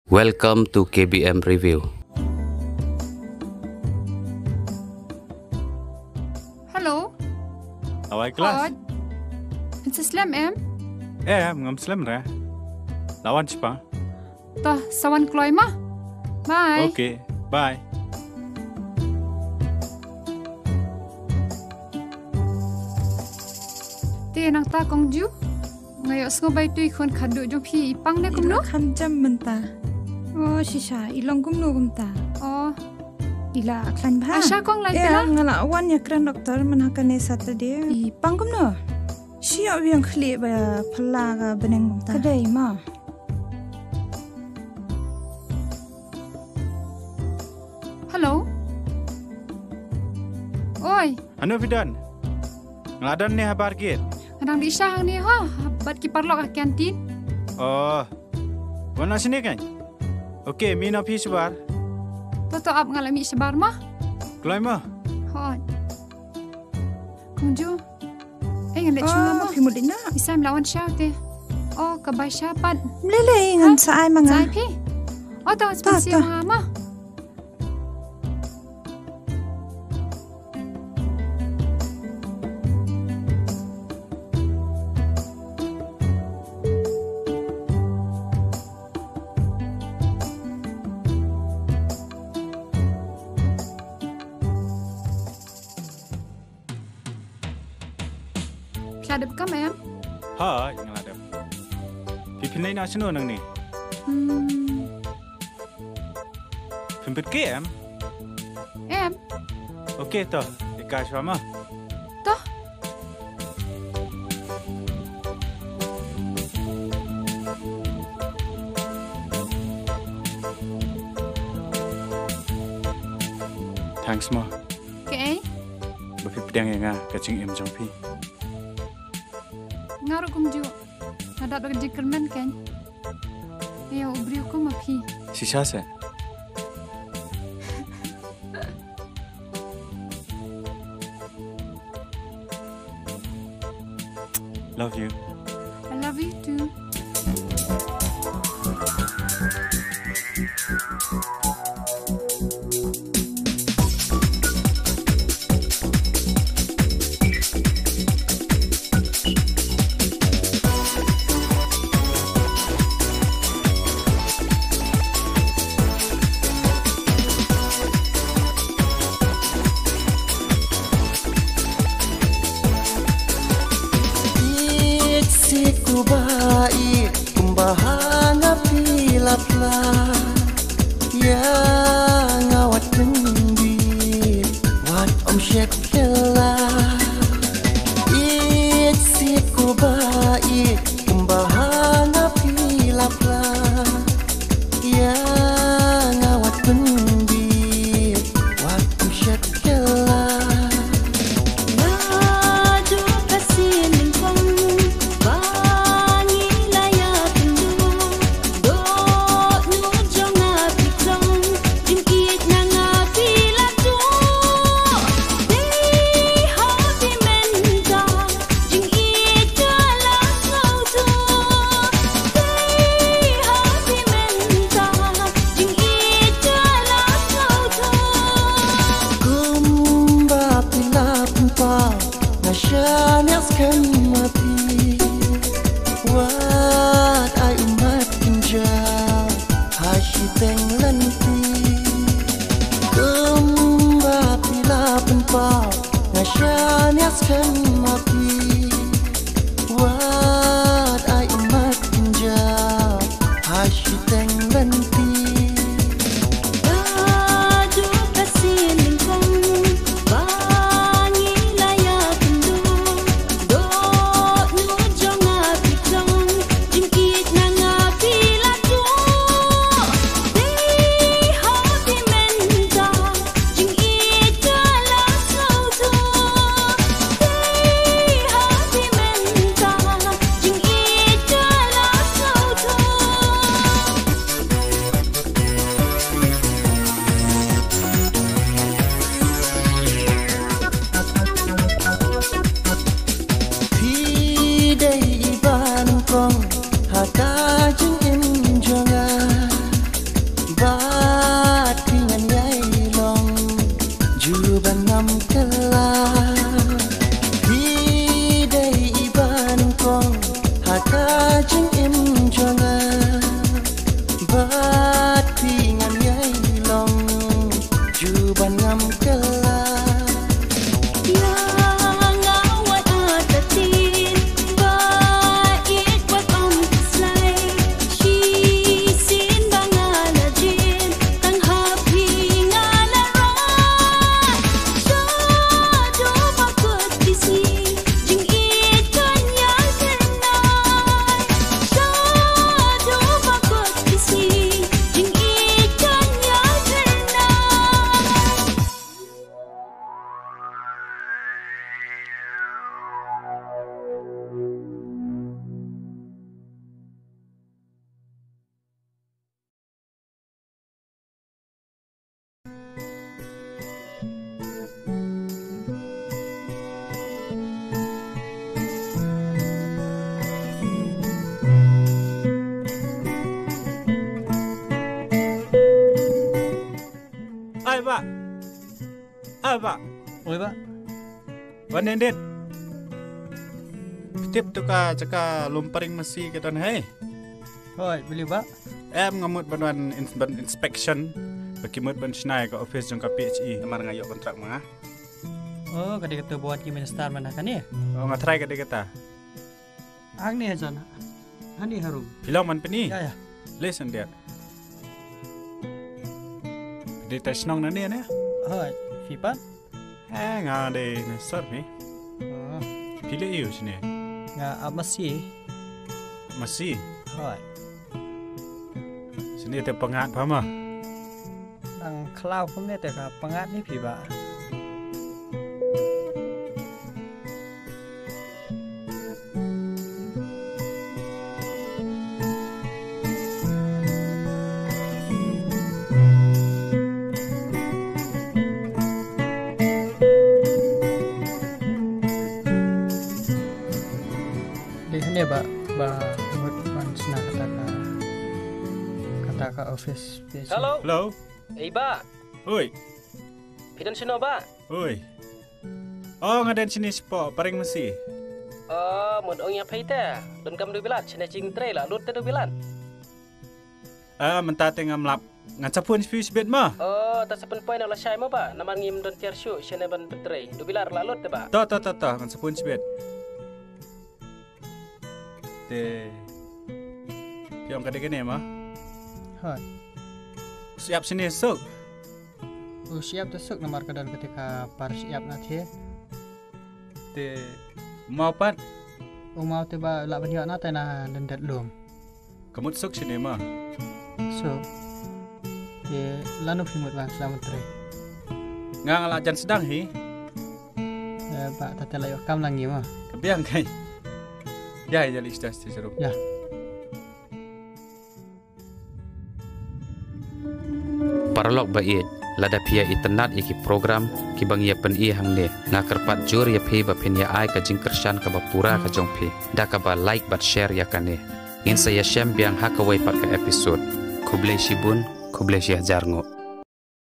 Welcome to KBM Review. Hello. Awak kelas? It's Islam em. Ngam Islam ra. Lawan cepat. Toh sawan kloy mah. Bye. Okay, bye. Te nang ta kong ju. Ngayok ngobay tu ikon khadu jo phi ipang ne kumno. Kham jam benta. Oh shisha ilong kumno kumta. Oh. Ila aklan bha. Asha kong lai pila. Ngala awan yakran doktor manakane Saturday. Ipang kumno. Siya yang khli ba phalla ga beneng kumta. Kadai ma. Hello. Oi. Anu Fidan. Ngeladan ni habar git. Kadang di Isya hang ni ha. Bat ki parlok ke kantin. Oh. Wana sini kan? Okey, mina pi sebar. Toto ap ngalami sebar mah. Kelai mah. Hot. Kong ju. Ngan lek chunga mah. Pi mudina. Isam lawan syau te. Oh, kabay syapat. Lele ngan saai manga. Sai pi. Oh, tahu spasi manga mah. Adep kam em? Ha, ngeladap. Pipinai nak seno nang ni. Pimpit ke em? Em? Okey toh, ikas sama. Toh. Thanks mo. Okay. Bapi pedang yang kacing em jong pi. Ngaruh kum ju. Ada kerja kermen kan? Ya ubri kum api. Sisa se. Love you. I love you too. Baik pembahana pilapla yang awat mendi wat om syekela itsiku baik pembahana pilapla yang awat mendi wat om syekela Pak. Pak. Oi, Pak. Wan Endit. Tip tu ka caka lumparing mesi ke dan hai. Oi, beli, Pak. Em ngamut ban inspection. Bagi mut ban snai ke office jong ka PHE. Namar ngayok kontrak mah. Oh, kadi kata buat ki minister mana kan ya? Oh ngatrai ka kata. Ang ni hajan. Hani harum. Bilang man peni. Ya. Listen dia. Di tasnong na niya. Oi, Fipan. Ngade na sorry. Oh, Pilih iyo sini. nga masih. Masih. Oi. Sini te pengat pama. Ang klau pun ni te ka pengat ni pi, Pak. Di sini, Pak. Buat mansna kata ka office. Halo. Hello. Ba. Oi. Pidan sino ba? Oi. Oh ngaden sini spot paring mesi. Mun ong ya paita. Don kam du bilat, chene ching tre la lut tu bilat. Mentate ngamlap ngacapun fuse bed mah. Ta sapen poin ala syai mo ba? Naman ngim don tiar syu chene ban betre. Du bilar la lut ba? Ta ngacapun bed. Te Piang kade-kade mah. Hai. Siap sini esok. Siap tusuk nomor kedan ketika par siap nanti. Te mau pat. Mau tiba lak banyak nanti na dendat lum. Kamu esok sini mah. So, ye lanu fimut bang selamat tre. Ngang alajan sedang hi. Pak tata layo kam langi mah. Kebiang kai. Ya jadi sudah seru. Ya. Paralog bait lada pia itenat iki program ki bang ya pen i hang ne na kerpat jur ya phe ba phen ya ai ka jing kershan ka ba pura ka jong phe da ka ba like but share ya kane in saya shem biang hakawai pat ka episode kublai shibun kublai shi hajar ngo